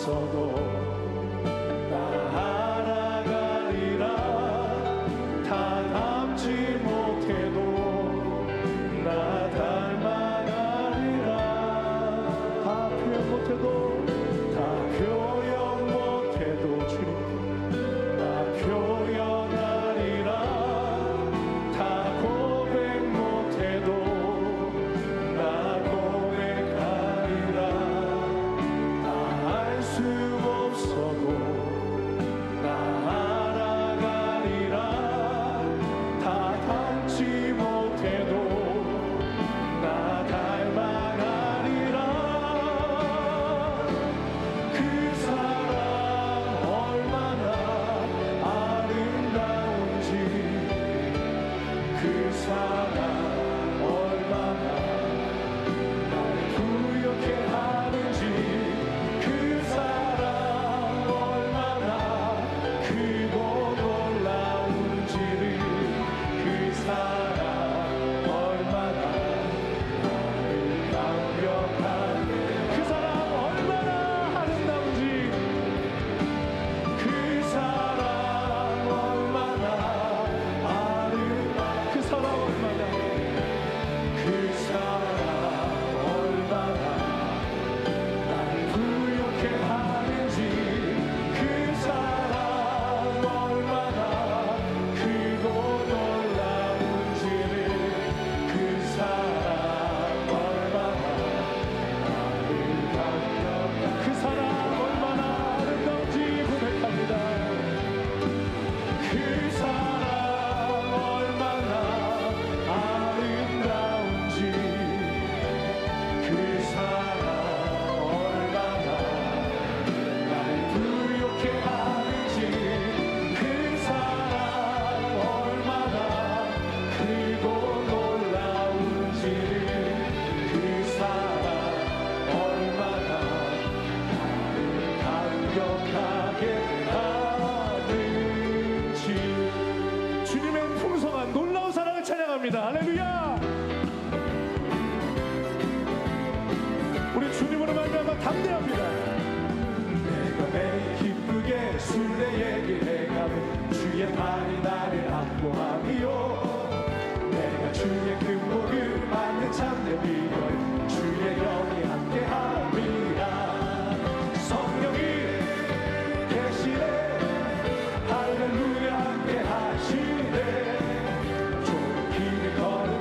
없어도 나아가리라. 다 닮지 못해도 나 닮아가리라. 다 표현 못해도, 다 표현 못해도 주님 나 표현하리라. 다 고백 못해도 나 고백하리라. 다 알 수 없어도 나 알아가리라. 다 닮지 못해도 나 닮아가리라. 그 사랑 얼마나 아름다운지, 그 사랑 얼마나 날 부욕해 하는지, 그 사랑 얼마나 크고 놀라운지를, 그 사랑 얼마나 나를 감격하게, 그 사랑 얼마나 아름다운지, 그 사랑 얼마나 아름다운, 그 사랑 얼마나, 그 사랑 얼마나 나를 부욕해 하는지, 그 사랑 얼마나 크고 놀라운지를, 그 사랑 얼마나 나를 감격하게, 그 사랑 얼마나 아름다운지 고백합니다. 그 사랑 얼마나 아름다운지, 그 사랑 얼마나 날 부욕해 하는지, 그 사랑 얼마나 크고 놀라운지를, 그 사랑 얼마나 나를 감격하게 하는지. 주님의 풍성한 놀라운 사랑을 찬양합니다. 할렐루야. 우리 주님으로 말미암아 담대합니다. 내가 매일 기쁘게 순례 얘기해가며 주의 팔이 나를 안보하며, 내가 주의 근복을 받는 참된 비결 주의 영이 함께함이라. 성령이 계시네, 할렐루야 함께하시네. 좁은 길을 걸어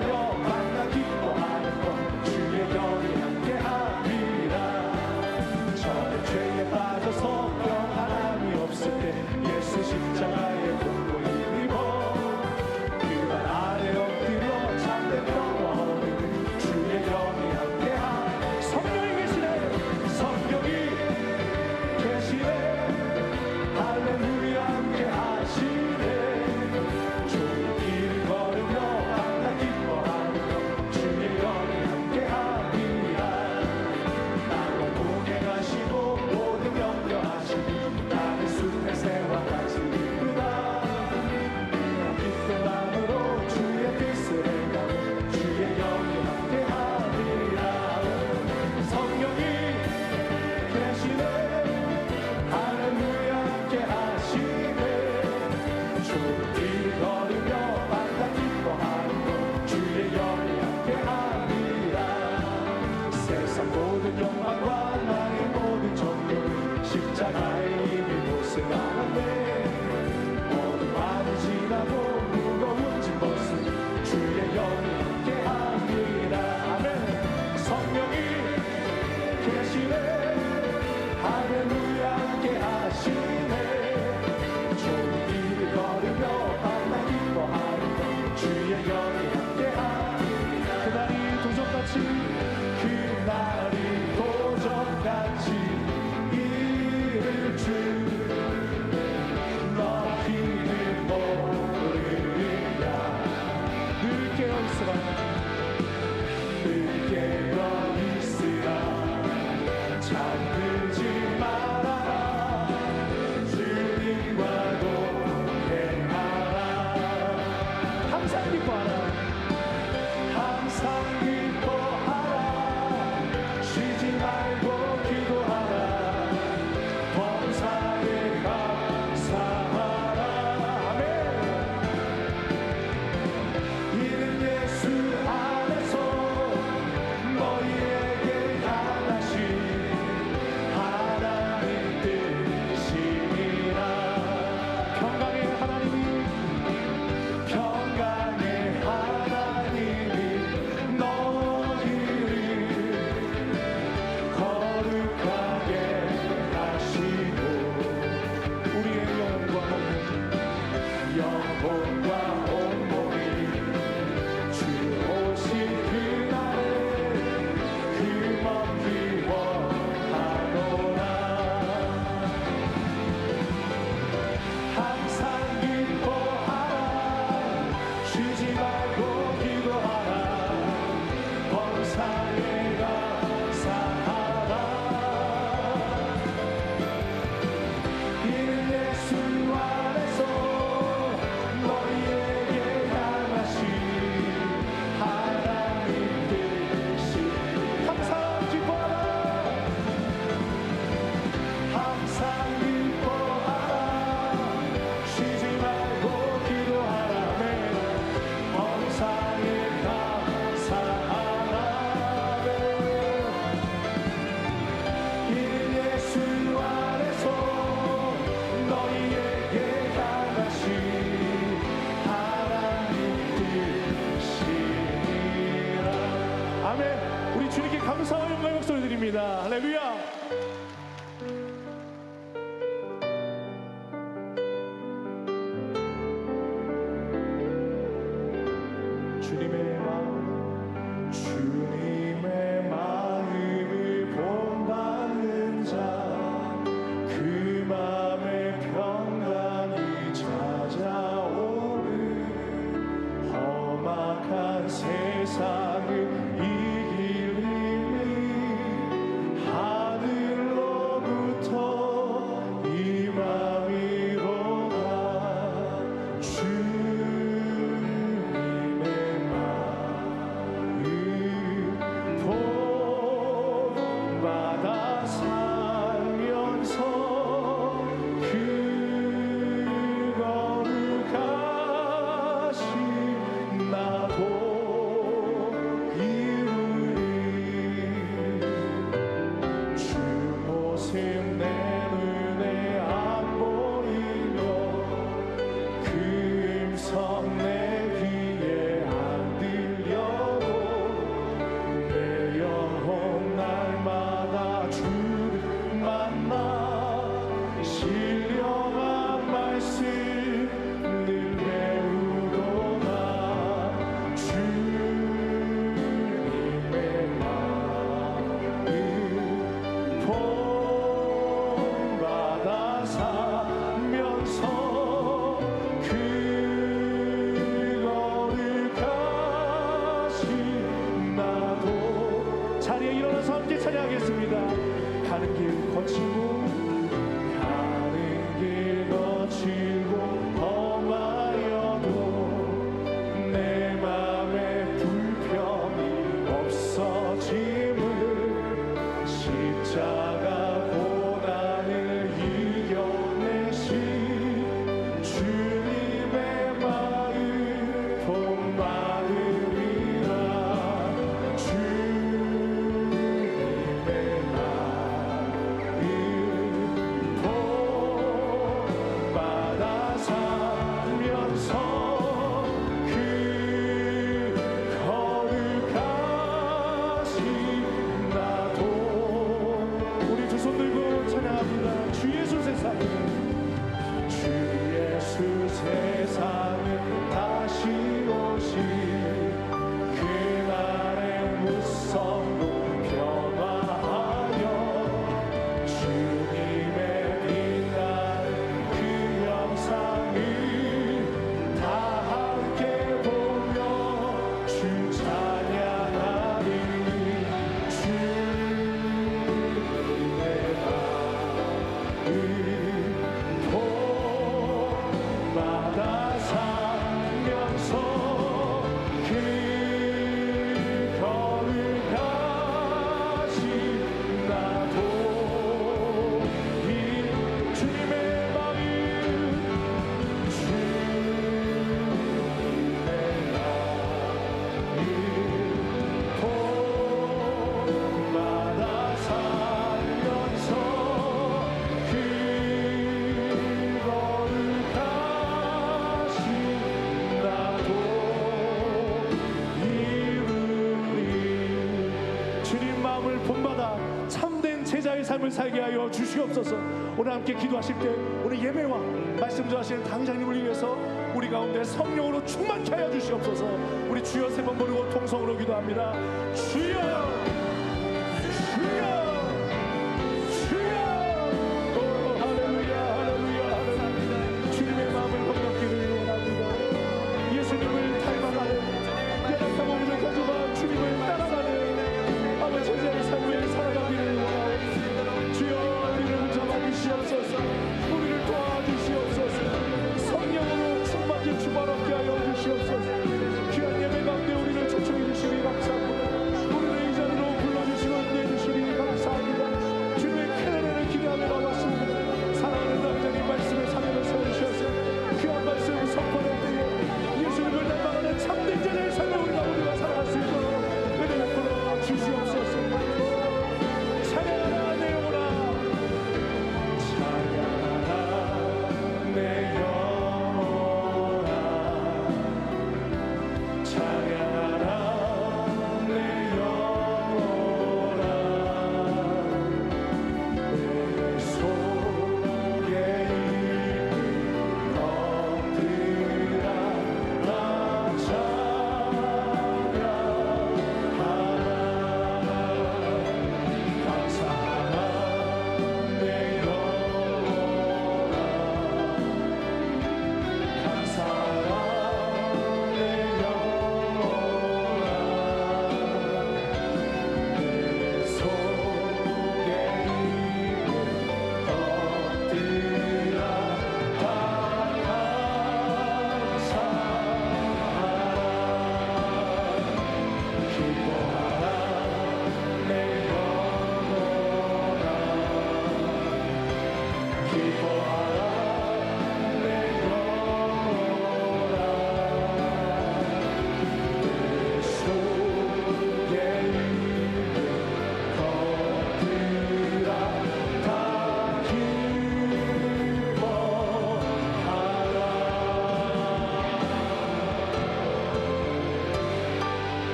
삶을 살게 하여 주시옵소서. 오늘 함께 기도하실 때 오늘 예배와 말씀 전하시는 당장님을 위해서 우리 가운데 성령으로 충만케 하여 주시옵소서. 우리 주여 세 번 부르고 통성으로 기도합니다. 주여 주여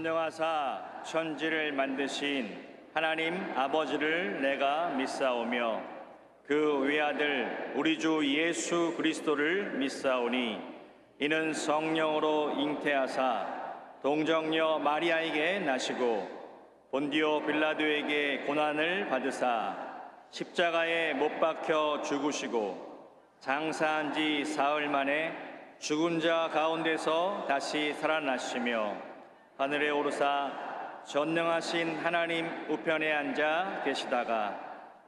전능하사 천지를 만드신 하나님 아버지를 내가 믿사오며 그 외아들 우리 주 예수 그리스도를 믿사오니 이는 성령으로 잉태하사 동정녀 마리아에게 나시고 본디오 빌라도에게 고난을 받으사 십자가에 못 박혀 죽으시고 장사한 지 사흘 만에 죽은 자 가운데서 다시 살아나시며 하늘에 오르사 전능하신 하나님 우편에 앉아 계시다가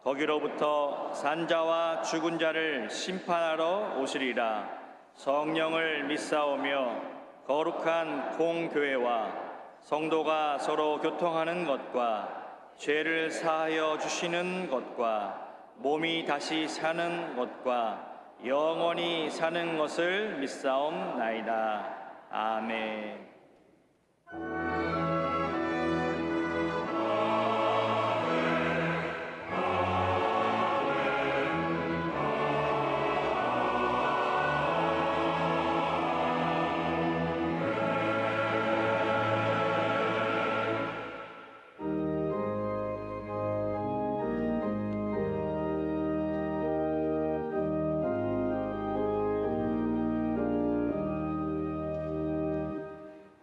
거기로부터 산자와 죽은 자를 심판하러 오시리라. 성령을 믿사오며 거룩한 공교회와 성도가 서로 교통하는 것과 죄를 사하여 주시는 것과 몸이 다시 사는 것과 영원히 사는 것을 믿사옵나이다. 아멘.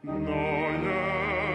너의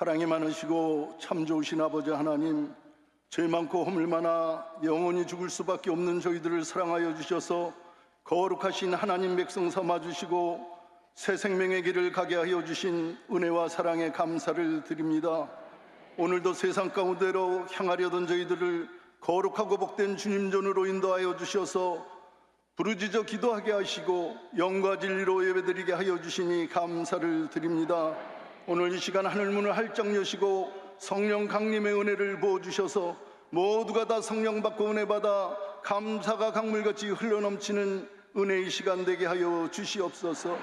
사랑이 많으시고 참 좋으신 아버지 하나님, 죄 많고 허물 많아 영원히 죽을 수밖에 없는 저희들을 사랑하여 주셔서 거룩하신 하나님 백성 삼아 주시고 새 생명의 길을 가게 하여 주신 은혜와 사랑에 감사를 드립니다. 오늘도 세상 가운데로 향하려던 저희들을 거룩하고 복된 주님 전으로 인도하여 주셔서 부르짖어 기도하게 하시고 영과 진리로 예배드리게 하여 주시니 감사를 드립니다. 오늘 이 시간 하늘문을 활짝 여시고 성령 강림의 은혜를 부어주셔서 모두가 다 성령 받고 은혜 받아 감사가 강물같이 흘러넘치는 은혜의 시간 되게 하여 주시옵소서.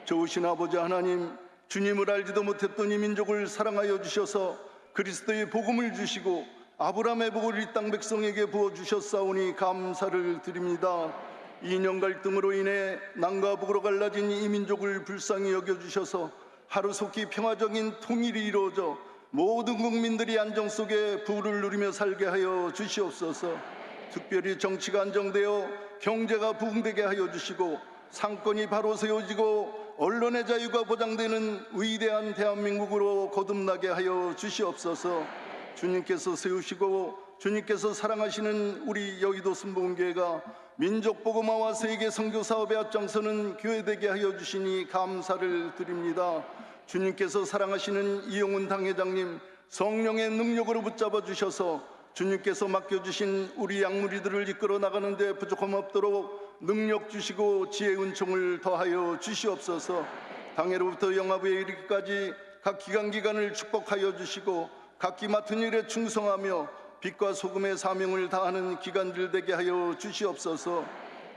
좋으신 아버지 하나님, 주님을 알지도 못했던 이 민족을 사랑하여 주셔서 그리스도의 복음을 주시고 아브라함의 복을 이 땅 백성에게 부어주셨사오니 감사를 드립니다. 이념 갈등으로 인해 남과 북으로 갈라진 이 민족을 불쌍히 여겨주셔서 하루속히 평화적인 통일이 이루어져 모든 국민들이 안정 속에 부를 누리며 살게 하여 주시옵소서. 특별히 정치가 안정되어 경제가 부흥되게 하여 주시고 상권이 바로 세워지고 언론의 자유가 보장되는 위대한 대한민국으로 거듭나게 하여 주시옵소서. 주님께서 세우시고 주님께서 사랑하시는 우리 여의도 순복음교회가 민족 복음화와 세계 선교 사업에 앞장서는 교회 되게 하여 주시니 감사를 드립니다. 주님께서 사랑하시는 이용훈 당회장님 성령의 능력으로 붙잡아 주셔서 주님께서 맡겨주신 우리 양무리들을 이끌어 나가는데 부족함 없도록 능력 주시고 지혜 은총을 더하여 주시옵소서. 당회로부터 영화부에 이르기까지 각 기관기관을 축복하여 주시고 각기 맡은 일에 충성하며 빛과 소금의 사명을 다하는 기관들 되게 하여 주시옵소서.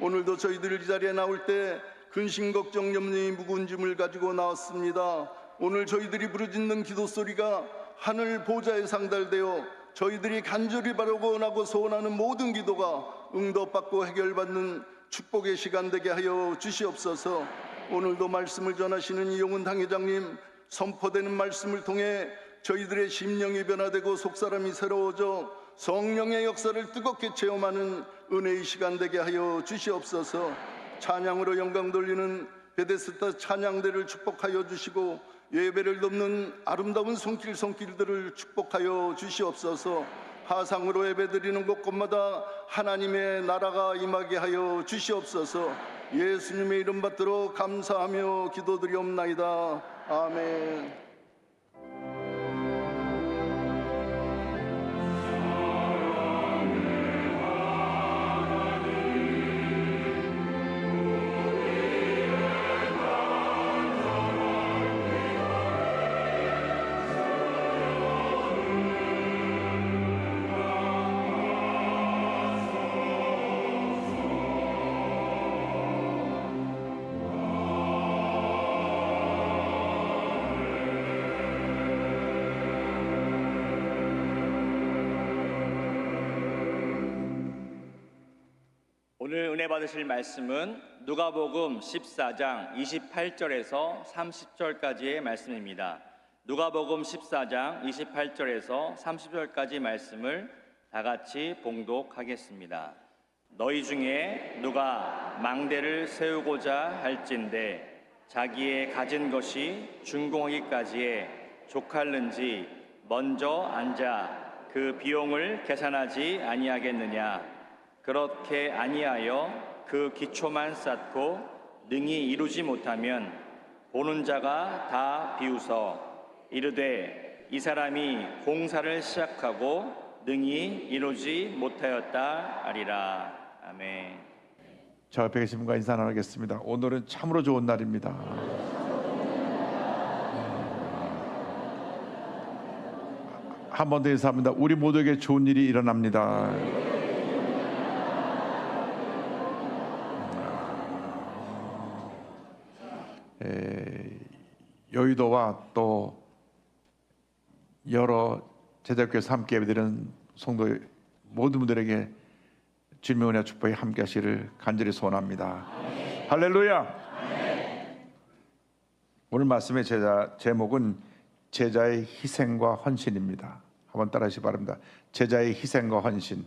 오늘도 저희들 이 자리에 나올 때 근심 걱정 염려의 무거운 짐을 가지고 나왔습니다. 오늘 저희들이 부르짖는 기도 소리가 하늘 보좌에 상달되어 저희들이 간절히 바라고 원하고 소원하는 모든 기도가 응답받고 해결받는 축복의 시간 되게 하여 주시옵소서. 오늘도 말씀을 전하시는 이용훈 당회장님 선포되는 말씀을 통해 저희들의 심령이 변화되고 속사람이 새로워져 성령의 역사를 뜨겁게 체험하는 은혜의 시간 되게 하여 주시옵소서. 찬양으로 영광 돌리는 베데스다 찬양대를 축복하여 주시고 예배를 돕는 아름다운 손길들을 축복하여 주시옵소서. 하상으로 예배드리는 곳곳마다 하나님의 나라가 임하게 하여 주시옵소서. 예수님의 이름 받들어 감사하며 기도드리옵나이다. 아멘. 오늘 은혜 받으실 말씀은 누가복음 14장 28절에서 30절까지의 말씀입니다. 누가복음 14장 28절에서 30절까지 말씀을 다 같이 봉독하겠습니다. 너희 중에 누가 망대를 세우고자 할진대 자기의 가진 것이 준공하기까지에 족할는지 먼저 앉아 그 비용을 계산하지 아니하겠느냐. 그렇게 아니하여 그 기초만 쌓고 능히 이루지 못하면 보는 자가 다 비웃어 이르되 이 사람이 공사를 시작하고 능히 이루지 못하였다 하리라. 아멘. 저 옆에 계신 분과 인사 나누겠습니다. 오늘은 참으로 좋은 날입니다. 한 번 더 인사합니다. 우리 모두에게 좋은 일이 일어납니다. 여의도와 또 여러 제자교회에서 함께 예배드리는 성도 모든 분들에게 주님의 은혜와 축복이 함께 하시기를 간절히 소원합니다. 아멘. 할렐루야. 아멘. 오늘 말씀의 제목은 제자의 희생과 헌신입니다. 한번 따라 하시기 바랍니다. 제자의 희생과 헌신.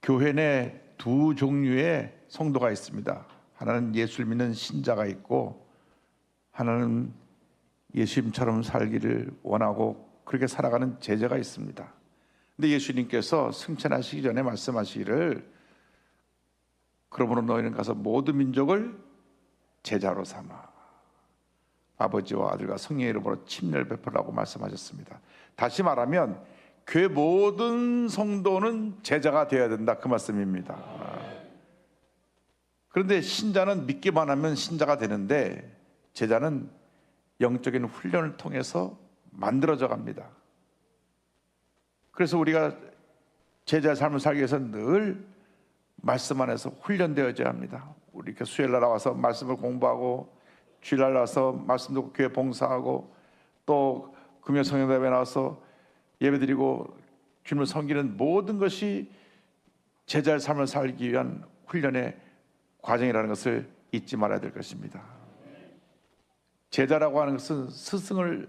교회 내 두 종류의 성도가 있습니다. 하나는 예수를 믿는 신자가 있고 하나는 예수님처럼 살기를 원하고 그렇게 살아가는 제자가 있습니다. 근데 예수님께서 승천하시기 전에 말씀하시기를 그러므로 너희는 가서 모든 민족을 제자로 삼아 아버지와 아들과 성령의 이름으로 침례를 베풀라고 말씀하셨습니다. 다시 말하면 교회 모든 성도는 제자가 되어야 된다, 그 말씀입니다. 그런데 신자는 믿기만 하면 신자가 되는데 제자는 영적인 훈련을 통해서 만들어져 갑니다. 그래서 우리가 제자의 삶을 살기 위해서 늘 말씀 안에서 훈련되어져야 합니다. 우리 이렇게 수요일날 나와서 말씀을 공부하고 주일날 나와서 말씀 듣고 교회 봉사하고 또 금요 성령대회 나와서 예배드리고 주님을 섬기는 모든 것이 제자의 삶을 살기 위한 훈련의 과정이라는 것을 잊지 말아야 될 것입니다. 제자라고 하는 것은 스승을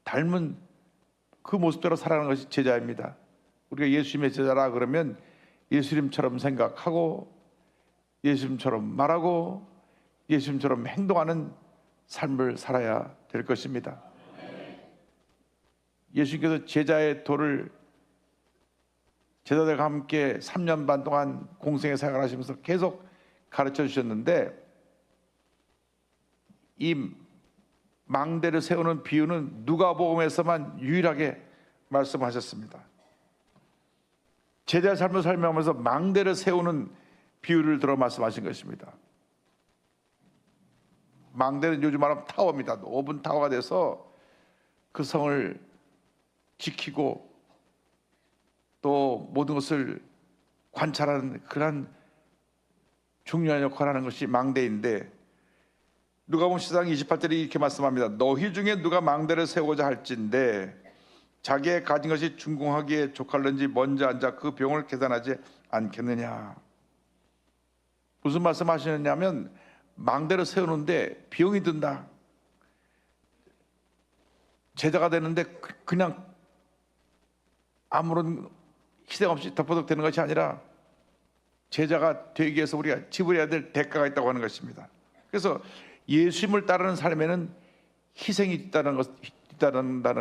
닮은 그 모습대로 살아가는 것이 제자입니다. 우리가 예수님의 제자라 그러면 예수님처럼 생각하고 예수님처럼 말하고 예수님처럼 행동하는 삶을 살아야 될 것입니다. 예수님께서 제자의 도를 제자들과 함께 3년 반 동안 공생의 생활을 하시면서 계속 가르쳐 주셨는데 이 망대를 세우는 비유는 누가복음에서만 유일하게 말씀하셨습니다. 제자의 삶을 설명하면서 망대를 세우는 비유를 들어 말씀하신 것입니다. 망대는 요즘 말하면 타워입니다. 높은 타워가 돼서 그 성을 지키고 또 모든 것을 관찰하는 그런 중요한 역할을 하는 것이 망대인데 누가복음 10장 28절에 이렇게 말씀합니다. 너희 중에 누가 망대를 세우고자 할진대 자기의 가진 것이 중궁하기에 족할는지 먼저 앉아 그 비용을 계산하지 않겠느냐. 무슨 말씀하시느냐면 망대를 세우는데 비용이 든다. 제자가 되는데 그냥 아무런 희생 없이 덮어도 되는 것이 아니라 제자가 되기 위해서 우리가 지불해야 될 대가가 있다고 하는 것입니다. 그래서 예수님을 따르는 삶에는 희생이 있다는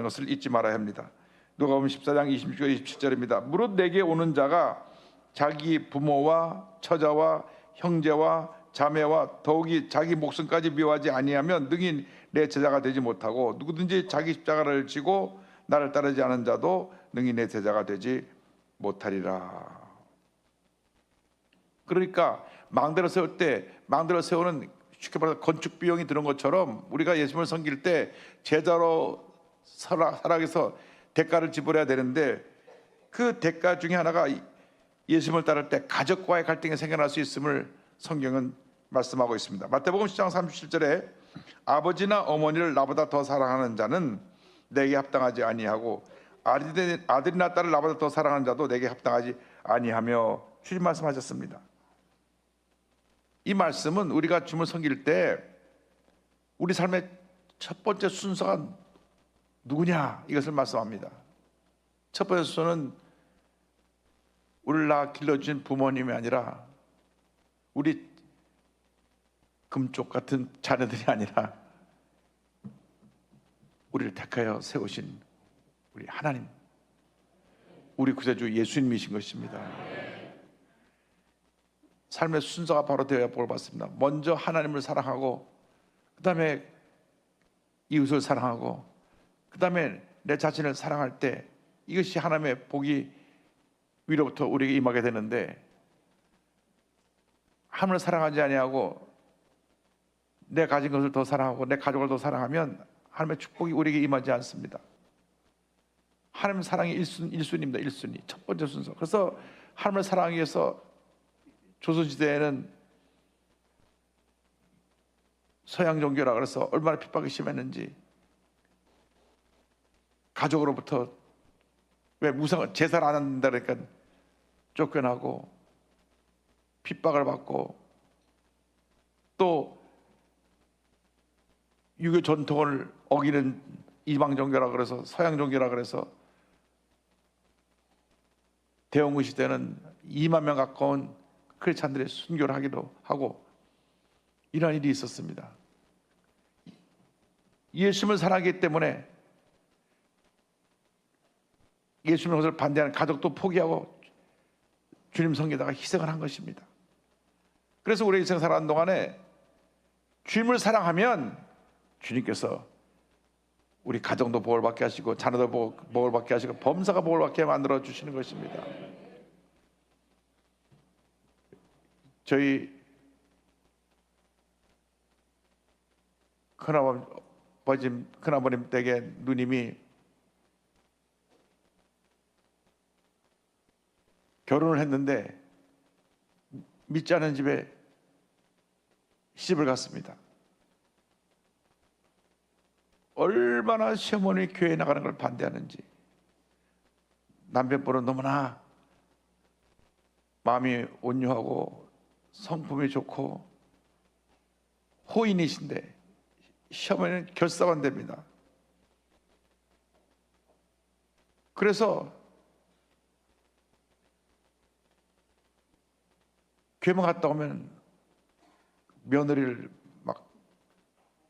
것을 잊지 말아야 합니다. 누가복음 14장 26절 27절입니다. 무릇 내게 오는 자가 자기 부모와 처자와 형제와 자매와 더욱이 자기 목숨까지 미워하지 아니하면 능히 내 제자가 되지 못하고 누구든지 자기 십자가를 지고 나를 따르지 않은 자도 능히 내 제자가 되지 못하리라. 그러니까 망대를 세울 때 망대를 세우는 쉽게 말해서 건축 비용이 드는 것처럼 우리가 예수님을 섬길 때 제자로 살아가서 대가를 지불해야 되는데 그 대가 중에 하나가 예수님을 따를 때 가족과의 갈등이 생겨날 수 있음을 성경은 말씀하고 있습니다. 마태복음 10장 37절에 아버지나 어머니를 나보다 더 사랑하는 자는 내게 합당하지 아니하고 아들이나 딸을 나보다 더 사랑하는 자도 내게 합당하지 아니하며 주님 말씀하셨습니다. 이 말씀은 우리가 주님을 섬길 때 우리 삶의 첫 번째 순서가 누구냐 이것을 말씀합니다. 첫 번째 순서는 우리를 낳아 길러주신 부모님이 아니라 우리 금쪽 같은 자녀들이 아니라 우리를 택하여 세우신 우리 하나님, 우리 구세주 예수님이신 것입니다. 삶의 순서가 바로 되어야 볼 받습니다. 먼저 하나님을 사랑하고 그 다음에 이웃을 사랑하고 그 다음에 내 자신을 사랑할 때 이것이 하나님의 복이 위로부터 우리에게 임하게 되는데 하나님을 사랑하지 아니하고 내 가진 것을 더 사랑하고 내 가족을 더 사랑하면 하나님의 축복이 우리에게 임하지 않습니다. 하나님 사랑이 1순위입니다. 1순위 첫 번째 순서. 그래서 하나님을 사랑하기 위해서 조선시대에는 서양 종교라 그래서 얼마나 핍박이 심했는지 가족으로부터 왜 무상 제사를 안 한다 그러니까 쫓겨나고 핍박을 받고 또 유교 전통을 어기는 이방 종교라 그래서 서양 종교라 그래서 대원군 시대는 2만 명 가까운 크리스찬들이 순교를 하기도 하고 이런 일이 있었습니다. 예수님을 사랑하기 때문에 예수님의 것을 반대하는 가족도 포기하고 주님 섬기다가 희생을 한 것입니다. 그래서 우리 인생 살아가는 동안에 주님을 사랑하면 주님께서 우리 가정도 복을 받게 하시고 자녀도 복을 받게 하시고 범사가 복을 받게 만들어 주시는 것입니다. 저희 큰아버님 댁에 누님이 결혼을 했는데 믿지 않은 집에 시집을 갔습니다. 얼마나 시어머니 교회에 나가는 걸 반대하는지. 남편분은 너무나 마음이 온유하고 성품이 좋고 호인이신데 시어머니는 결사반대입니다. 그래서 교회만 갔다 오면 며느리를 막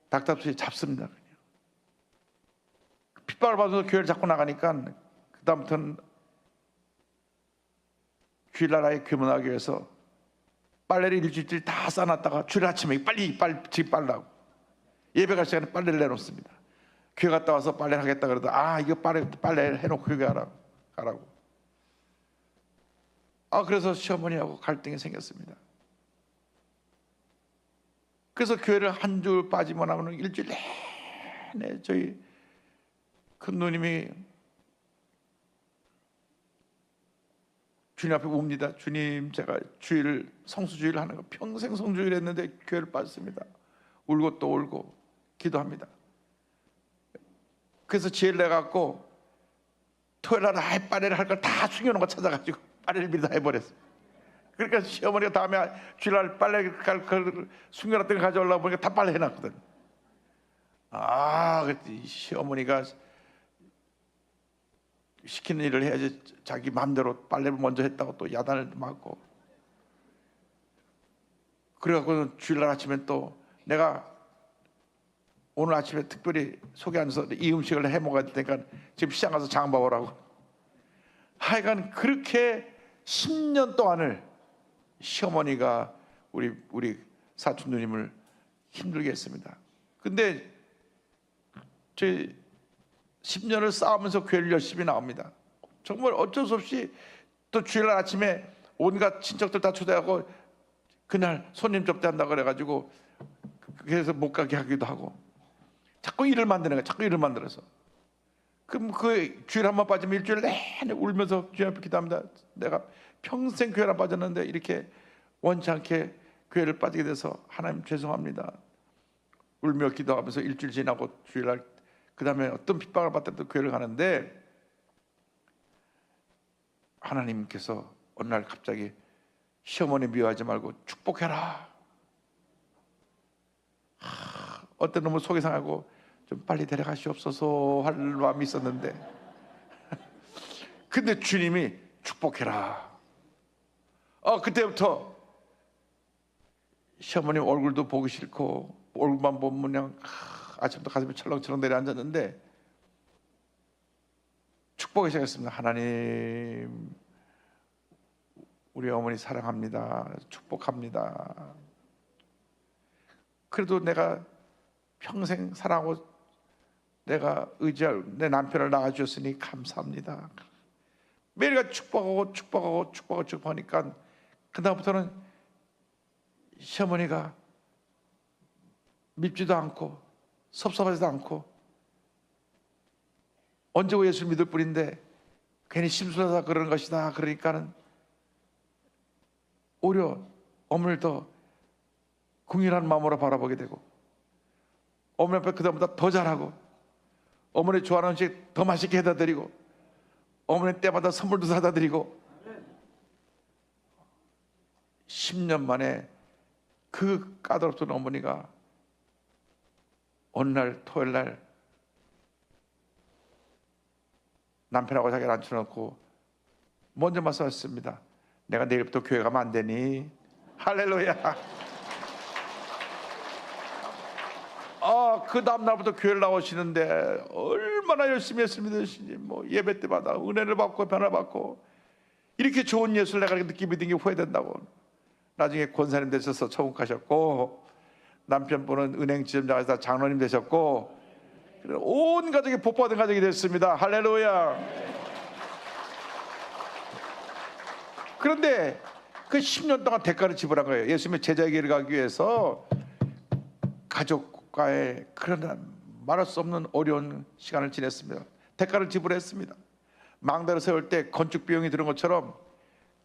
닥달없이 잡습니다. 그냥. 핍박을 받아서 교회를 자꾸 나가니까 그다음부터는 주일날 아예 교문하기 위해서 빨래를 일주일 다 싸놨다가 주일 아침에 빨리 집 빨라고 예배 갈 시간에 빨래를 내놓습니다. 교회 갔다 와서 빨래를 하겠다 그러다 이거 빨래 해놓고 교회 가라고. 그래서 시어머니하고 갈등이 생겼습니다. 그래서 교회를 한 주 빠지면 하면 일주일 내내 저희 큰 누님이 주님 앞에 웁니다. 주님, 제가 성수주의를 하는 거 평생 성주의를 했는데 교회를 빠졌습니다. 울고 또 울고 기도합니다. 그래서 지혜를 내갖고 토요일 날 빨래를 할 걸 다 숨겨놓은 거 찾아가지고 빨래를 미리 다 해버렸어요. 그러니까 시어머니가 다음에 주일날 빨래 갈 걸 숨겨놨던 거 가져오려고 보니까 다 빨래 해놨거든. 그때 시어머니가 시키는 일을 해야지 자기 마음대로 빨래를 먼저 했다고 또 야단을 맞고. 그래갖고 주일날 아침에 또 내가 오늘 아침에 특별히 속에 앉아서 이 음식을 해 먹어야 되니까 지금 시장 가서 장 봐오라고. 하여간 그렇게 10년 동안을 시어머니가 우리 사촌 누님을 힘들게 했습니다. 근데 제 10년을 싸우면서 교회를 열심히 나옵니다. 정말 어쩔 수 없이 또 주일날 아침에 온갖 친척들 다 초대하고 그날 손님 접대한다 그래가지고 그래서 못 가게 하기도 하고 자꾸 일을 만드는 거야. 자꾸 일을 만들어서. 그럼 그 주일 한 번 빠지면 일주일 내내 울면서 주님 앞에 기도합니다. 내가 평생 교회를 안 빠졌는데 이렇게 원치 않게 교회를 빠지게 돼서 하나님 죄송합니다. 울며 기도하면서 일주일 지나고 주일날 그 다음에 어떤 핍박을 받더라도 교회를 가는데 하나님께서 어느 날 갑자기 시어머니 미워하지 말고 축복해라. 어떤 놈은 속이 상하고 좀 빨리 데려가시옵소서 할 마음이 있었는데 근데 주님이 축복해라. 그때부터 시어머님 얼굴도 보기 싫고 얼굴만 보면 그냥 아침부터 가슴이 철렁철렁 내려앉았는데 축복하기 시작했습니다. 하나님, 우리 어머니 사랑합니다. 축복합니다. 그래도 내가 평생 사랑하고 내가 의지할 내 남편을 낳아주셨으니 감사합니다. 매일같이 축복하니까 그다음부터는 시어머니가 밉지도 않고 섭섭하지도 않고 언제고 예수 믿을 뿐인데 괜히 심술하다 그러는 것이다 그러니까는 오히려 어머니를 더 궁일한 마음으로 바라보게 되고 어머니 앞에 그다음보다 더 잘하고 어머니 좋아하는 음식 더 맛있게 해다 드리고 어머니 때마다 선물도 사다 드리고 10년 만에 그 까다롭던 어머니가 어느 날 토요일 날 남편하고 자기를 앉혀놓고 먼저 말씀하셨습니다. 내가 내일부터 교회 가면 안 되니? 할렐루야. 그 다음날부터 교회를 나오시는데 얼마나 열심히 했으면 되시지. 뭐 예배 때마다 은혜를 받고 변화 받고 이렇게 좋은 예수를 내가 늦게 믿은 게 후회된다고. 나중에 권사님 되셔서 천국하셨고, 남편분은 은행 지점장에서 장로님 되셨고, 온 가족이 복받은 가족이 됐습니다. 할렐루야. 그런데 그 10년 동안 대가를 지불한 거예요. 예수님의 제자의 길을 가기 위해서 가족과의 그런 말할 수 없는 어려운 시간을 지냈습니다. 대가를 지불했습니다. 망대를 세울 때 건축 비용이 드는 것처럼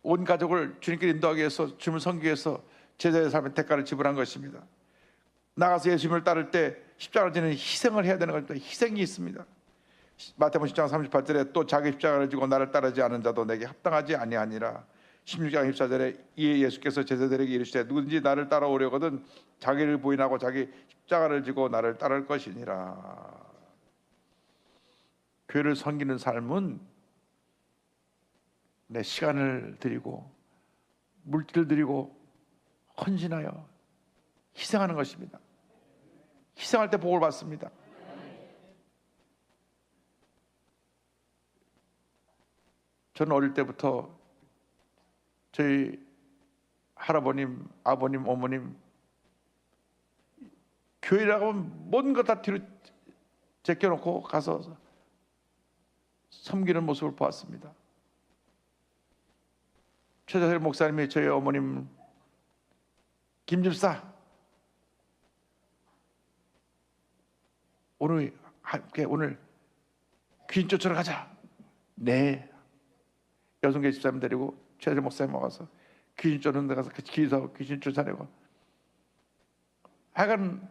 온 가족을 주님께 인도하기 위해서, 주님을 섬기기 위해서 제자의 삶의 대가를 지불한 것입니다. 나가서 예수님을 따를 때 십자가를 지는 희생을 해야 되는 것입니다. 희생이 있습니다. 마태복음 10장 38절에 또 자기 십자가를 지고 나를 따르지 않은 자도 내게 합당하지 아니하니라. 16장 24절에 이에 예수께서 제자들에게 이르시되 누구든지 나를 따라오려거든 자기를 부인하고 자기 십자가를 지고 나를 따를 것이니라. 교회를 섬기는 삶은 내 시간을 드리고 물질을 드리고 헌신하여 희생하는 것입니다. 희생할 때 복을 받습니다. 저는 어릴 때부터 저희 할아버님, 아버님, 어머님 교회라고 하면 모든 것 다 뒤로 제껴놓고 가서 섬기는 모습을 보았습니다. 최재철 목사님이 저희 어머님 김집사 오늘 함께 오늘 귀신 쫓으러 가자. 네. 여성계 집사님 데리고 최재철 목사님 와서 귀신 쫓는 데 가서 기서 귀신 쫓아내고. 하여간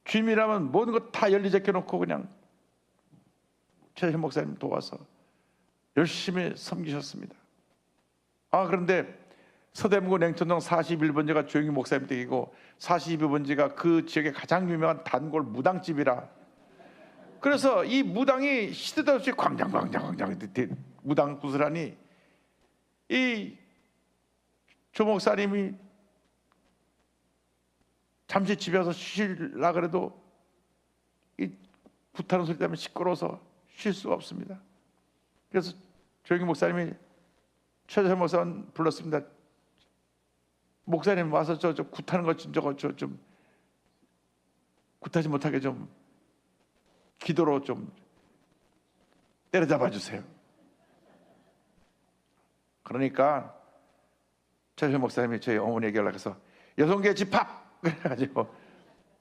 주님이라면 모든 것 다 열리 제껴놓고 그냥 최재철 목사님 도와서 열심히 섬기셨습니다. 그런데 서대문구 냉천동 41번지가 조영희 목사님 댁이고 42번지가 그 지역의 가장 유명한 단골 무당집이라. 그래서 이 무당이 시대도 없이 광장 무당 구슬하니 이 조 목사님이 잠시 집에 와서 쉬려고 그래도 이 굿하는 소리 때문에 시끄러워서 쉴 수가 없습니다. 그래서 조영희 목사님이 최재철 목사님 불렀습니다. 목사님 와서 저 굿하는 것 좀 굿하지 못하게 좀 기도로 좀 때려잡아 주세요. 그러니까 최재철 목사님이 저희 어머니에게 연락해서 여성계 집합 그래가지고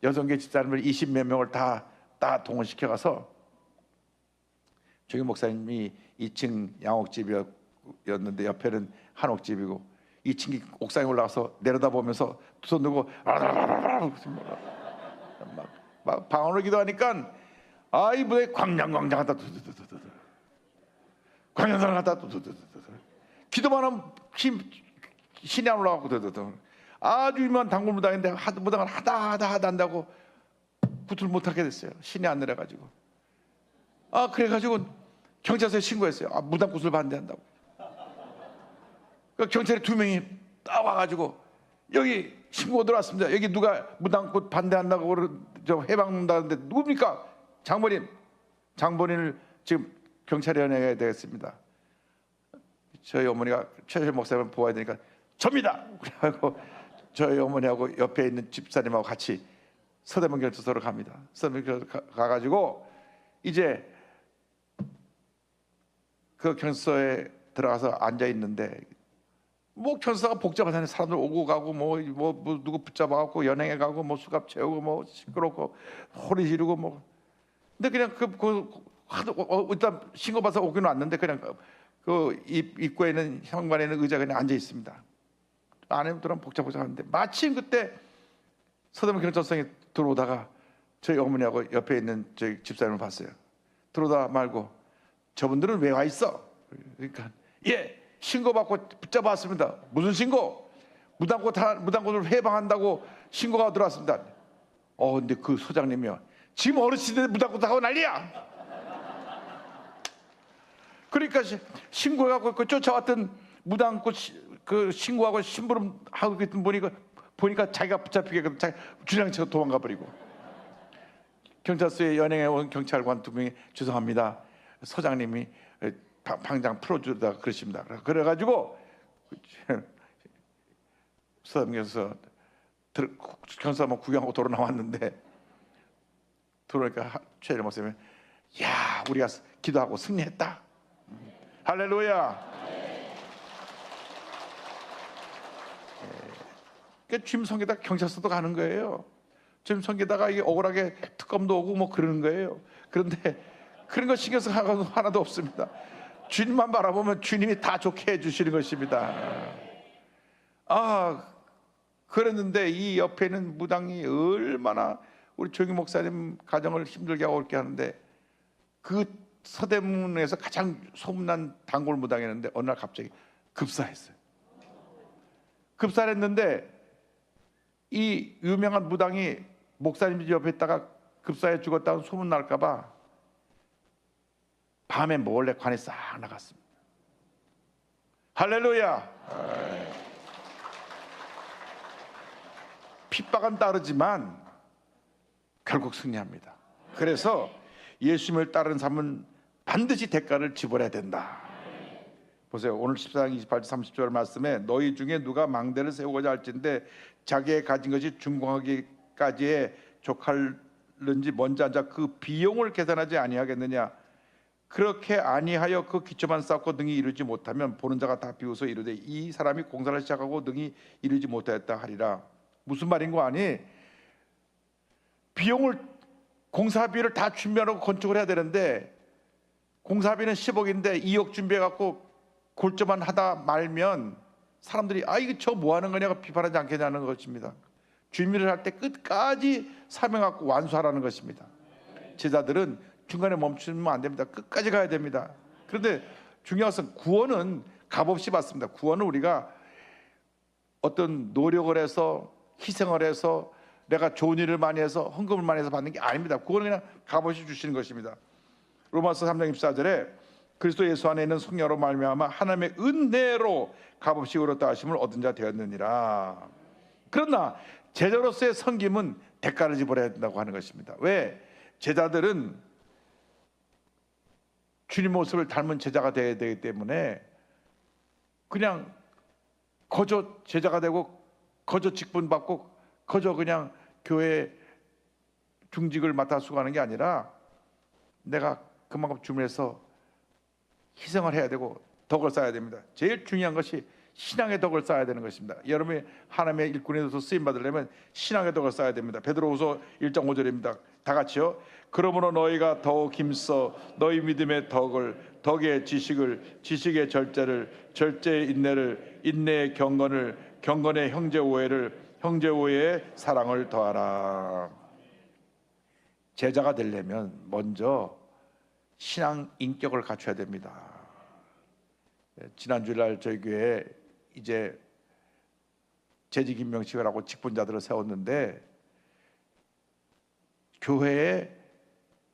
여성계 집사님을 20몇 명을 다 동원시켜가서 조영희 목사님이 2층 양옥집이었는데 옆에는 한옥집이고 2층 옥상에 올라가서 내려다보면서 두 손 들고 막 방언으로 기도하니까 이 무대 광장하다 광장하다 기도만 하면 신이 안 올라가고 아주 유명한 단골 무당인데 무당을 하다 한다고 구tul 못하게 됐어요. 신이 안 내려가지고. 그래가지고 경찰서에 신고했어요. 무당 구슬 반대한다고. 경찰이 2명이 딱 와가지고 여기 신고 들어왔습니다. 여기 누가 무당꽃 반대한다고 저 해방한다는데 누굽니까? 장본인을 지금 경찰에 연행해야 되겠습니다. 저희 어머니가 최재철 목사님을 보아야 되니까 접니다. 그래가지고 저희 어머니하고 옆에 있는 집사님하고 같이 서대문 경찰서로 갑니다. 서대문 경찰서 가가지고 이제 그 경찰서에 들어가서 앉아 있는데 뭐 경찰서가 복잡하잖아요. 사람들 오고 가고 뭐 누구 붙잡아갖고 연행해 가고 뭐 수갑 채우고 뭐 시끄럽고 소리 지르고 뭐. 근데 그냥 일단 신고받아서 오기는 왔는데 그냥 그 입구에 있는 현관에 있는 의자에 그냥 앉아 있습니다. 안에 들어가면 복잡한데 마침 그때 서대문 경찰서에 들어오다가 저희 어머니하고 옆에 있는 저희 집사님을 봤어요. 들어오다 말고 저분들은 왜 와 있어? 그러니까 신고받고 붙잡았습니다. 무슨 신고? 무당꽃을 해방한다고 신고가 들어왔습니다. 근데 그 소장님이요. 지금 어르신들 무당꽃 하고 난리야. 그러니까 신고해갖고 그 쫓아왔던 무당꽃 그 신고하고 심부름 하고 있던 분이 보니까 자기가 붙잡히게 자기 주량치고 도망가 버리고, 경찰서에 연행해 온 경찰관 2명이 죄송합니다, 서장님이 방장 풀어주다 그러십니다. 그래가지고 서장님께서 경찰서만 구경하고 돌아 나왔는데, 들어오니까 최일 목사님이 야, 우리가 기도하고 승리했다. 할렐루야. 그러니까 주임 섬기다 경찰서도 가는 거예요. 주임 섬기다가 이게 억울하게 특검도 오고 뭐 그러는 거예요. 그런데 그런 거 신경 쓸 하나도 없습니다. 주님만 바라보면 주님이 다 좋게 해주시는 것입니다. 그랬는데 이 옆에 있는 무당이 얼마나 우리 조기 목사님 가정을 힘들게 하고 그렇게 하는데, 그 서대문에서 가장 소문난 단골 무당이었는데 어느 날 갑자기 급사했어요. 급사를 했는데 이 유명한 무당이 목사님 집 옆에 있다가 급사해 죽었다는 소문 날까 봐 밤에 몰래 관에 싹 나갔습니다. 할렐루야. 핍박은 따르지만 결국 승리합니다. 그래서 예수님을 따르는 삶은 반드시 대가를 지불해야 된다. 보세요. 오늘 14장 28절 30절 말씀에 너희 중에 누가 망대를 세우고자 할진대 자기의 가진 것이 준공하기까지에 족할는지 먼저 앉아 그 비용을 계산하지 아니하겠느냐. 그렇게 아니하여 그 기초만 쌓고 능히 이루지 못하면 보는 자가 다 비웃어 이르되 이 사람이 공사를 시작하고 능히 이루지 못하였다 하리라. 무슨 말인 거 아니? 비용을, 공사비를 다 준비하고 건축을 해야 되는데 공사비는 10억인데 2억 준비해갖고 골조만 하다 말면 사람들이 이거 저 뭐 하는 거냐고 비판하지 않겠냐는 것입니다. 준비를 할 때 끝까지 사명하고 완수하라는 것입니다. 제자들은 중간에 멈추면 안 됩니다. 끝까지 가야 됩니다. 그런데 중요한 것은 구원은 값없이 받습니다. 구원은 우리가 어떤 노력을 해서 희생을 해서 내가 좋은 일을 많이 해서 헌금을 많이 해서 받는 게 아닙니다. 구원은 그냥 값없이 주시는 것입니다. 로마서 3장 24절에 그리스도 예수 안에 있는 성령으로 말미암아 하나님의 은혜로 값없이 의롭다 하심을 얻은 자 되었느니라. 그러나 제자로서의 섬김은 대가를 지불해야 된다고 하는 것입니다. 왜? 제자들은 주님 모습을 닮은 제자가 되어야 되기 때문에 그냥 거저 제자가 되고 거저 직분 받고 거저 그냥 교회 중직을 맡아 수고하는 게 아니라 내가 그만큼 주님에서 희생을 해야 되고 덕을 쌓아야 됩니다. 제일 중요한 것이 신앙의 덕을 쌓아야 되는 것입니다. 여러분이 하나님의 일꾼이 돼서 쓰임 받으려면 신앙의 덕을 쌓아야 됩니다. 베드로후서 1장 5절입니다. 다 같이요. 그러므로 너희가 더욱 힘써 너희 믿음의 덕을, 덕의 지식을, 지식의 절제를, 절제의 인내를, 인내의 경건을, 경건의 형제 오해를, 형제 오해의 사랑을 더하라. 제자가 되려면 먼저 신앙 인격을 갖춰야 됩니다. 지난 주일날 저희 교회에 이제 재직 임명식을 하고 직분자들을 세웠는데 교회에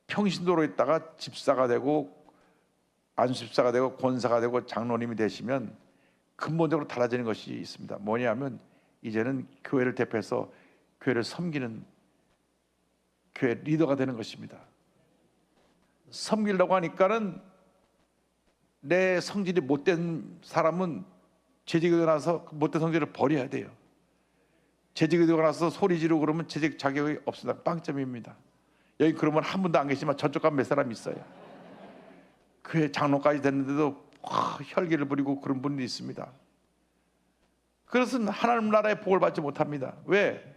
평신도로 있다가 집사가 되고 안수집사가 되고 권사가 되고 장로님이 되시면 근본적으로 달라지는 것이 있습니다. 뭐냐면 이제는 교회를 대표해서 교회를 섬기는 교회 리더가 되는 것입니다. 섬기려고 하니까는 내 성질이 못된 사람은 재직이 되고 나서 못된 성질을 버려야 돼요. 재직이 되고 나서 소리 지르고 그러면 재직 자격이 없습니다. 빵점입니다. 여기 그러면 한 분도 안 계시지만 저쪽 가면 몇 사람 있어요. 교회 장로까지 됐는데도 혈기를 부리고 그런 분이 있습니다. 그것은 하나님 나라의 복을 받지 못합니다. 왜?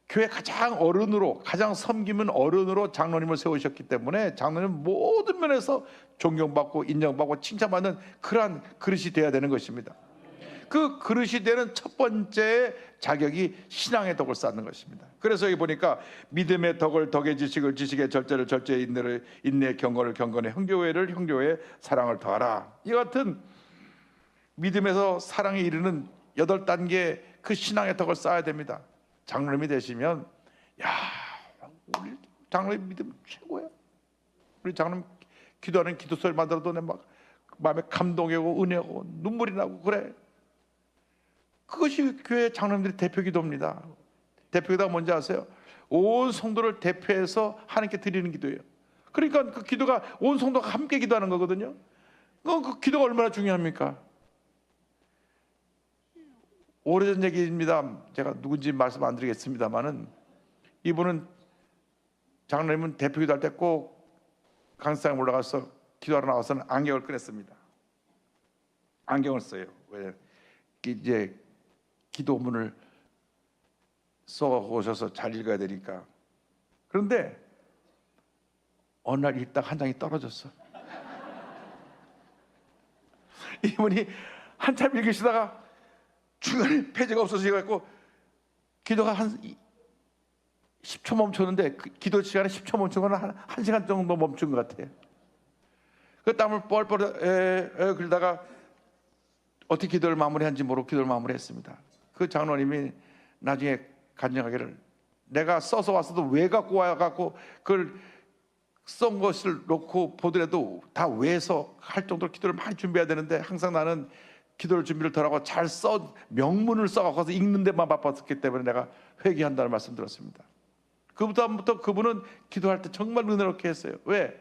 교회 가장 어른으로, 가장 섬기는 어른으로 장로님을 세우셨기 때문에 장로님은 모든 면에서 존경받고 인정받고 칭찬받는 그러한 그릇이 되어야 되는 것입니다. 그 그릇이 되는 첫 번째 자격이 신앙의 덕을 쌓는 것입니다. 그래서 여기 보니까 믿음의 덕을, 덕의 지식을, 지식의 절제를, 절제의 인내를, 인내의 경건을, 경건의 형제오해를, 형제오해의 사랑을 더하라. 이 같은 믿음에서 사랑에 이르는 8단계 그 신앙의 덕을 쌓아야 됩니다. 장로님이 되시면 우리 장로님 믿음 최고야. 우리 장로님 기도하는 기도 소리만 들어도 내 막 마음에 감동이 오고 은혜 오고 눈물이 나고 그래. 그것이 교회 장로님들의 대표 기도입니다. 대표 기도가 뭔지 아세요? 온 성도를 대표해서 하나님께 드리는 기도예요. 그러니까 그 기도가 온 성도가 함께 기도하는 거거든요. 그 기도가 얼마나 중요합니까? 오래전 얘기입니다. 제가 누군지 말씀 안 드리겠습니다만은, 이분은, 장로님은 대표 기도할 때 꼭 강사장에 올라가서 기도하러 나와서는 안경을 꺼냈습니다. 안경을 써요. 왜? 이제 기도문을 써 오셔서 잘 읽어야 되니까. 그런데 어느 날 읽다가 한 장이 떨어졌어. 이분이 한참 읽으시다가 중간에 페이지가 없어지고 기도가 한 10초 멈췄는데, 그 기도 시간에 10초 멈춘 건 한 시간 정도 멈춘 것 같아요. 그 땀을 뻘뻘 그러다가 어떻게 기도를 마무리한지 모르고 기도를 마무리했습니다. 그 장로님이 나중에 간증하기를, 내가 써서 왔어도 왜 갖고 와갖고 그걸 쓴 것을 놓고 보더라도 다 외서 할 정도로 기도를 많이 준비해야 되는데, 항상 나는 기도를 준비를 덜하고 잘 명문을 써갖고서 읽는 데만 바빴기 때문에 내가 회개한다는 말씀 들었습니다. 그부터 그분은 기도할 때 정말 은혜롭게 했어요. 왜?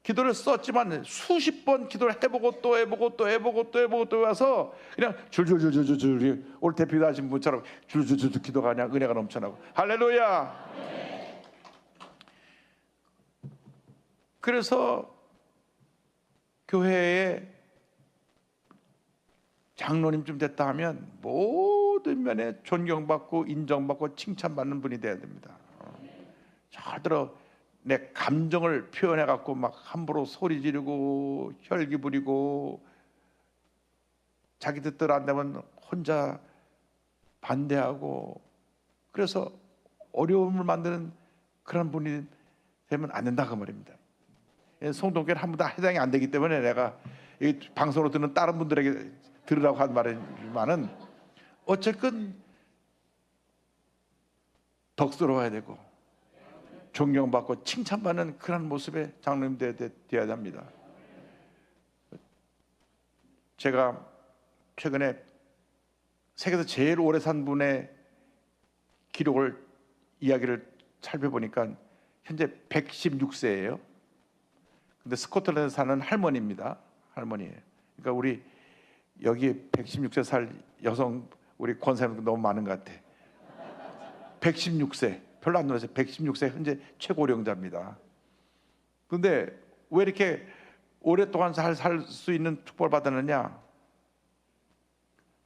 기도를 썼지만 수십 번 기도를 해보고 또 해보고 또 해보고 또 해보고 또 와서 그냥 줄줄줄줄줄, 오늘 대표도 하신 분처럼 줄줄줄줄 기도가 그냥 은혜가 넘쳐나고. 할렐루야. 그래서 교회에 장로님쯤 됐다 하면 모든 면에 존경받고 인정받고 칭찬받는 분이 돼야 됩니다. 잘 들어, 내 감정을 표현해 갖고 막 함부로 소리 지르고 혈기 부리고 자기 뜻대로 안 되면 혼자 반대하고, 그래서 어려움을 만드는 그런 분이 되면 안 된다 그 말입니다. 성동교회는 한 번도 해당이 안 되기 때문에 내가 이 방송으로 듣는 다른 분들에게 들으라고 한 말이지만은, 어쨌든 덕스러워야 되고 존경받고 칭찬받는 그런 모습의 장로님 되어야 합니다. 제가 최근에 세계에서 제일 오래 산 분의 이야기를 살펴보니까 현재 116세예요. 근데 스코틀랜드 사는 할머니입니다. 할머니예요. 그러니까 우리 여기 116세 살 여성 우리 권사님도 너무 많은 것 같아. 116세 별로 안 놀랐어요. 116세 현재 최고령자입니다. 그런데 왜 이렇게 오랫동안 살 수 있는 축복을 받았느냐?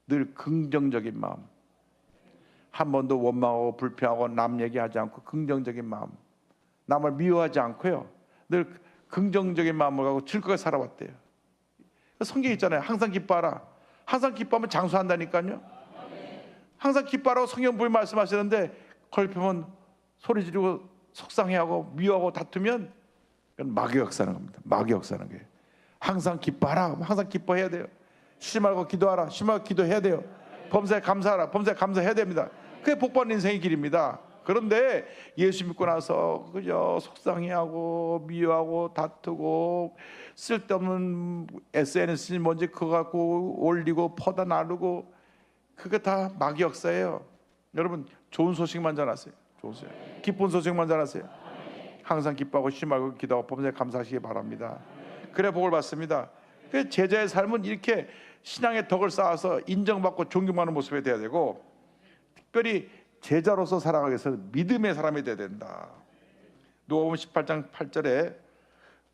늘 긍정적인 마음, 한 번도 원망하고 불평하고 남 얘기하지 않고 긍정적인 마음, 남을 미워하지 않고요, 늘 긍정적인 마음을 갖고 즐겁게 살아왔대요. 성경에 있잖아요. 항상 기뻐하라. 항상 기뻐하면 장수한다니까요. 항상 기뻐하라고 성경 부인 말씀하시는데, 걸피면 소리 지르고 속상해하고 미워하고 다투면 그건 마귀 역사는 겁니다. 마귀 역사는 게 항상 기뻐하라. 항상 기뻐해야 돼요. 쉬지 말고 기도하라. 쉬지 말고 기도해야 돼요. 범사에 감사하라. 범사에 감사해야 됩니다. 그게 복받는 인생의 길입니다. 그런데 예수 믿고 나서 그저 속상해하고 미워하고 다투고 쓸데없는 SNS니 뭔지 그거 갖고 올리고 퍼다 나르고, 그게 다 마귀 역사예요. 여러분 좋은 소식만 전하세요. 좋은 소식, 기쁜 소식만 전하세요. 항상 기뻐하고 쉬지 말고 기도하고 범사에 감사하시기 바랍니다. 그래 복을 받습니다. 그 제자의 삶은 이렇게 신앙의 덕을 쌓아서 인정받고 존경받는 모습이 되어야 되고, 특별히 제자로서 살아가기 위해서 믿음의 사람이 되어야 된다. 누가복음 18장 8절에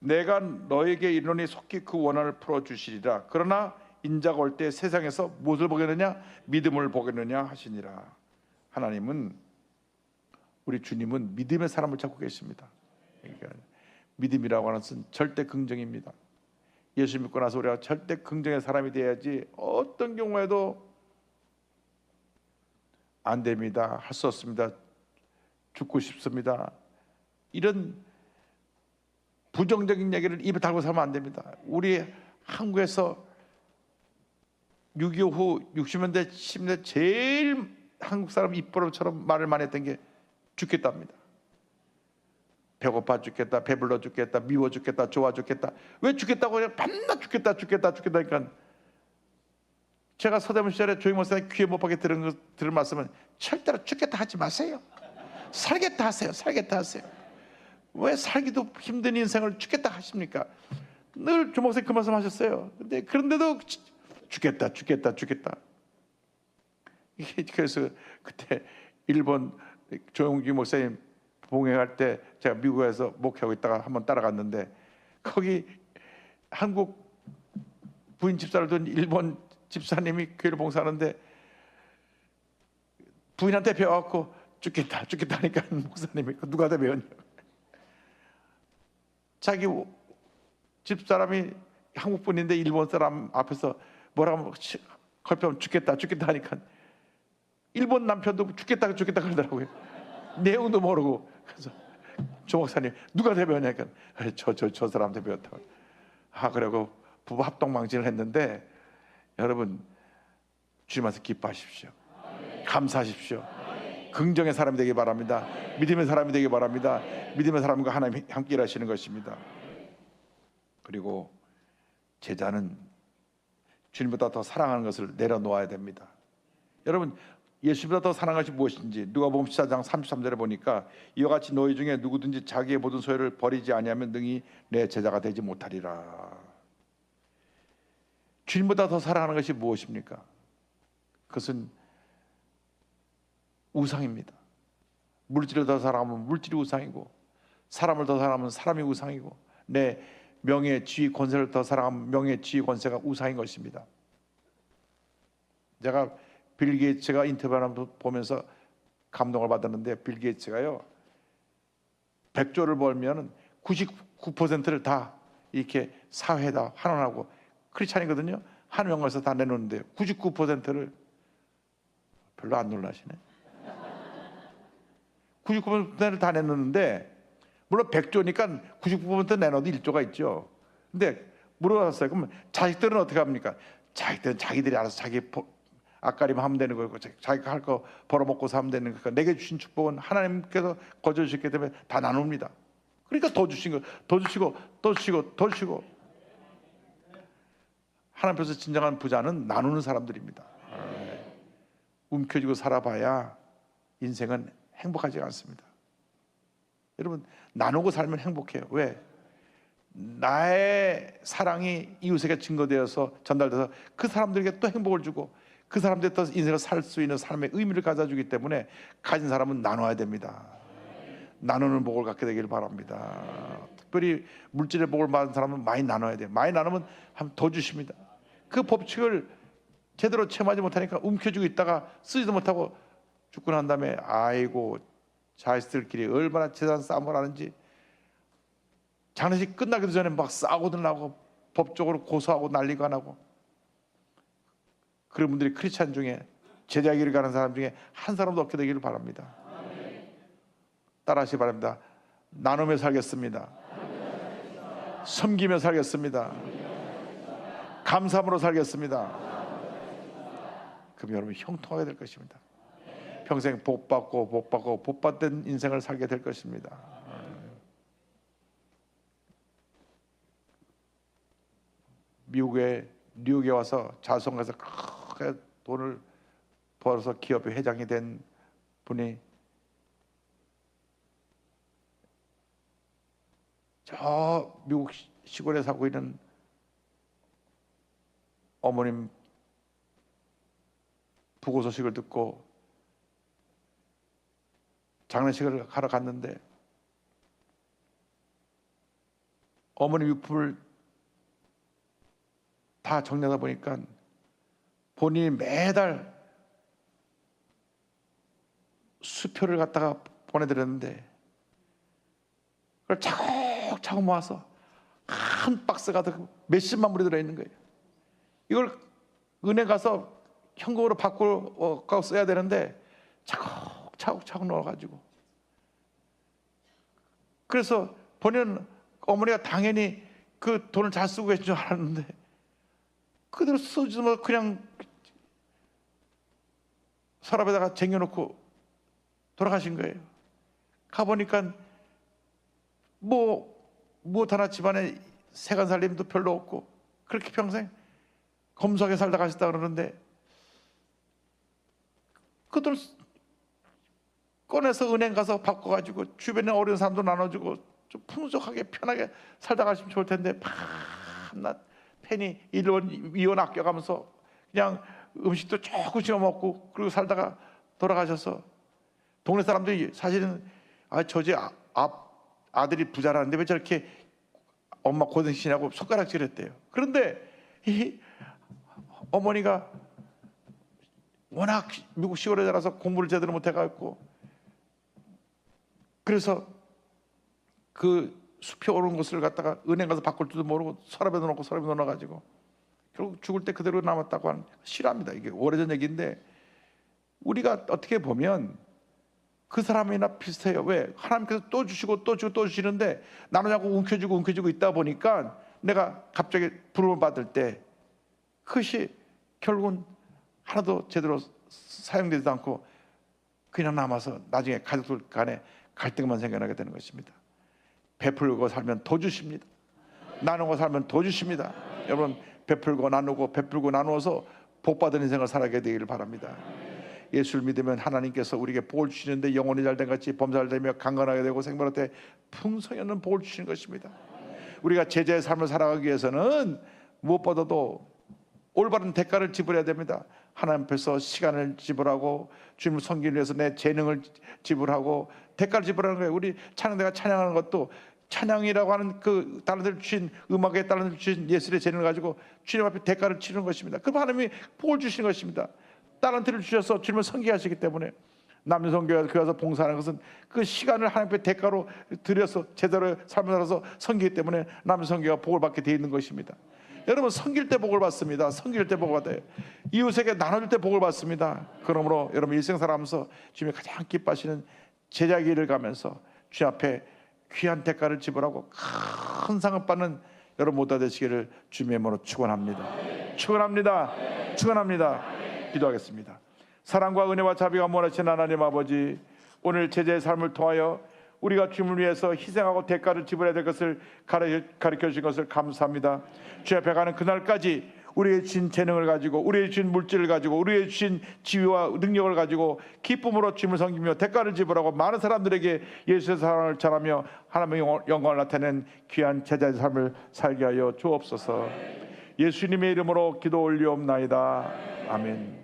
내가 너에게 이르노니 속히 그 원한을 풀어주시리라. 그러나 인자가 올 때 세상에서 무엇을 보겠느냐? 믿음을 보겠느냐 하시니라. 하나님은, 우리 주님은 믿음의 사람을 찾고 계십니다. 그러니까 믿음이라고 하는 것은 절대 긍정입니다. 예수 믿고 나서 우리가 절대 긍정의 사람이 돼야지 어떤 경우에도 안 됩니다, 할 수 없습니다, 죽고 싶습니다, 이런 부정적인 얘기를 입에 달고 살면 안 됩니다. 우리 한국에서 6.25 후 60년대 70년대 제일 한국 사람 입버릇처럼 말을 많이 했던 게 죽겠답니다. 배고파 죽겠다, 배불러 죽겠다, 미워 죽겠다, 좋아 죽겠다. 왜 죽겠다고 해요? 밤낮 죽겠다 죽겠다 죽겠다. 그러니까 제가 서대문 시절에 조영 목사님 귀에 못 박게 들은 말씀은 절대로 죽겠다 하지 마세요. 살겠다 하세요. 살겠다 하세요. 왜 살기도 힘든 인생을 죽겠다 하십니까? 늘 조 목사님 그 말씀 하셨어요. 근데 그런데도 죽겠다. 그래서 그때 일본 조용기 목사님 봉행할 때 제가 미국에서 목회하고 있다가 한번 따라갔는데, 거기 한국 부인 집사를 둔 일본 집사님이 교회를 봉사하는데 부인한테 배워갖고 죽겠다 하니까 목사님이 누가 다 배웠냐, 자기 집사람이 한국 분인데 일본 사람 앞에서 뭐라고 걸면 죽겠다 하니까 일본 남편도 죽겠다 그러더라고요. 내용도 모르고. 그래서 조 목사님 누가 대변하니까 저 사람한테 배웠다고. 그리고 부부 합동망신을 했는데, 여러분 주님께서 기뻐하십시오. 감사하십시오. 긍정의 사람이 되기 바랍니다. 믿음의 사람이 되기 바랍니다. 믿음의 사람과 하나님이 함께 일하시는 것입니다. 그리고 제자는 주님보다 더 사랑하는 것을 내려놓아야 됩니다. 여러분, 예수보다 더 사랑하는 것이 무엇인지 누가복음 14장 33절에 보니까, 이와 같이 너희 중에 누구든지 자기의 모든 소유를 버리지 아니하면 능히 내 제자가 되지 못하리라. 주님보다 더 사랑하는 것이 무엇입니까? 그것은 우상입니다. 물질을 더 사랑하면 물질이 우상이고, 사람을 더 사랑하면 사람이 우상이고, 내 명예, 지위, 권세를 더 사랑하면 명예, 지위, 권세가 우상인 것입니다. 제가 빌 게이츠가 인터뷰하는 거 보면서 감동을 받았는데, 빌 게이츠가요 100조를 벌면 99%를 다 이렇게 사회에다 환원하고, 크리스찬이거든요. 한 명에서 다 내놓는데요 99%를 별로 안 놀라시네. 99%를 다 내놓는데, 물론 100조니까 99% 내놔도 1조가 있죠. 근데 물어봤어요. 그럼 자식들은 어떻게 합니까? 자식들은 자기들이 알아서 자기 앞가림 하면 되는 거고, 자기가 할 거 벌어먹고 사면 되는 거니까, 내게 주신 축복은 하나님께서 거저 주셨기 때문에 다 나눕니다. 그러니까 더 주신 거, 더 주시고. 하나님 앞에서 진정한 부자는 나누는 사람들입니다. 움켜쥐고 살아봐야 인생은 행복하지 않습니다. 여러분, 나누고 살면 행복해요. 왜? 나의 사랑이 이웃에게 증거되어서 전달돼서 그 사람들에게 또 행복을 주고, 그 사람들이 또 인생을 살 수 있는 삶의 의미를 가져주기 때문에 가진 사람은 나눠야 됩니다. 나누는 복을 갖게 되길 바랍니다. 특별히 물질의 복을 받은 사람은 많이 나눠야 돼요. 많이 나누면 더 주십니다. 그 법칙을 제대로 체험하지 못하니까 움켜쥐고 있다가 쓰지도 못하고 죽고 난 다음에 아이고, 자식들끼리 얼마나 재산 싸움을 하는지, 장례식 끝나기도 전에 막 싸우고들 나고 법적으로 고소하고 난리가 나고. 그런 분들이 크리스찬 중에, 제자 길을 가는 사람 중에 한 사람도 없게 되기를 바랍니다. 따라하시기 바랍니다. 나누며 살겠습니다. 섬기며 살겠습니다. 감사함으로 살겠습니다. 그럼 여러분 형통하게 될 것입니다. 평생 복 받는 인생을 살게 될 것입니다. 미국의 뉴욕에 와서 자수성가에서 크게 돈을 벌어서 기업의 회장이 된 분이 저 미국 시골에 살고 있는 어머님 부고 소식을 듣고 장례식을 하러 갔는데, 어머님 유품을 다 정리하다 보니까 본인이 매달 수표를 갖다가 보내드렸는데, 그걸 차곡차곡 모아서 한 박스 가득 몇십만 불이 들어있는 거예요. 이걸 은행 가서 현금으로 바꾸고 써야 되는데 차곡차곡 넣어가지고, 그래서 본인은 어머니가 당연히 그 돈을 잘 쓰고 계신 줄 알았는데, 그대로 쓰지도 못하고 그냥 서랍에다가 쟁여놓고 돌아가신 거예요. 가보니까 무엇 하나 집안에 세간살림도 별로 없고, 그렇게 평생 검소하게 살다 가셨다 그러는데, 그들 꺼내서 은행 가서 바꿔가지고 주변에 어려운 사람도 나눠주고 좀 풍족하게 편하게 살다 가시면 좋을 텐데 밤낮 팬이 이원 아껴가면서 그냥 음식도 조금씩 먹고 그리고 살다가 돌아가셔서 동네 사람들이 사실은 저지 아들이 부자라는데 왜 저렇게 엄마 고생시냐고 손가락질했대요. 그런데 이 어머니가 워낙 미국 시골에 자라서 공부를 제대로 못해가지고 그래서 그 숲에 오른 것을 갖다가 은행 가서 바꿀 줄도 모르고 서랍에 넣어놓고 서랍에 넣어가지고 결국 죽을 때 그대로 남았다고 하는 실화입니다. 이게 오래전 얘기인데 우리가 어떻게 보면 그 사람이나 비슷해요. 왜? 하나님께서 또 주시고 또 주고 또 주시는데 나는 자꾸 움켜쥐고 있다 보니까 내가 갑자기 부름을 받을 때 그것이 결국은 하나도 제대로 사용되지도 않고 그냥 남아서 나중에 가족들 간에 갈등만 생겨나게 되는 것입니다. 베풀고 살면 더 주십니다. 나누고 살면 더 주십니다. 여러분 베풀고 나누어서 복받은 인생을 살아가게 되기를 바랍니다. 예수를 믿으면 하나님께서 우리에게 복을 주시는데 영혼이 잘된 같이 범사되며 강건하게 되고 생명할 때 풍성히 있는 복을 주시는 것입니다. 우리가 제자의 삶을 살아가기 위해서는 무엇보다도 올바른 대가를 지불해야 됩니다. 하나님 앞에서 시간을 지불하고 주님을 섬기기 위해서 내 재능을 지불하고 대가를 지불하는 거예요. 우리 찬양대가 찬양하는 것도 찬양이라고 하는 그 다른들 주신 음악에 다른들 주신 예술의 재능을 가지고 주님 앞에 대가를 치르는 것입니다. 그럼 하나님이 복을 주시는 것입니다. 달란트를 주셔서 주님을 섬기하시기 때문에 남녀성교회에서 그 와서 봉사하는 것은 그 시간을 하나님 앞에 대가로 들여서 제대로 삶을 살아서 섬기기 때문에 남녀성교회가 복을 받게 되어 있는 것입니다. 여러분 섬길 때 복을 받습니다. 섬길 때 복을 받아요. 이웃에게 나눠줄 때 복을 받습니다. 그러므로 여러분 일생 살아가면서 주님이 가장 기뻐하시는 제자의 길을 가면서 주님 앞에 귀한 대가를 지불하고 큰 상을 받는 여러분 모두 되시기를 주님의 이름으로 축원합니다. 축원합니다. 기도하겠습니다. 사랑과 은혜와 자비가 원하시는 하나님 아버지, 오늘 제자의 삶을 통하여 우리가 주님을 위해서 희생하고 대가를 지불해야 될 것을 가르쳐 주신 것을 감사합니다. 주 앞에 가는 그날까지 우리의 주신 재능을 가지고, 우리의 주신 물질을 가지고, 우리의 주신 지위와 능력을 가지고 기쁨으로 주님을 섬기며 대가를 지불하고 많은 사람들에게 예수의 사랑을 전하며 하나님의 영광을 나타내는 귀한 제자의 삶을 살게 하여 주옵소서. 예수님의 이름으로 기도 올리옵나이다. 아멘.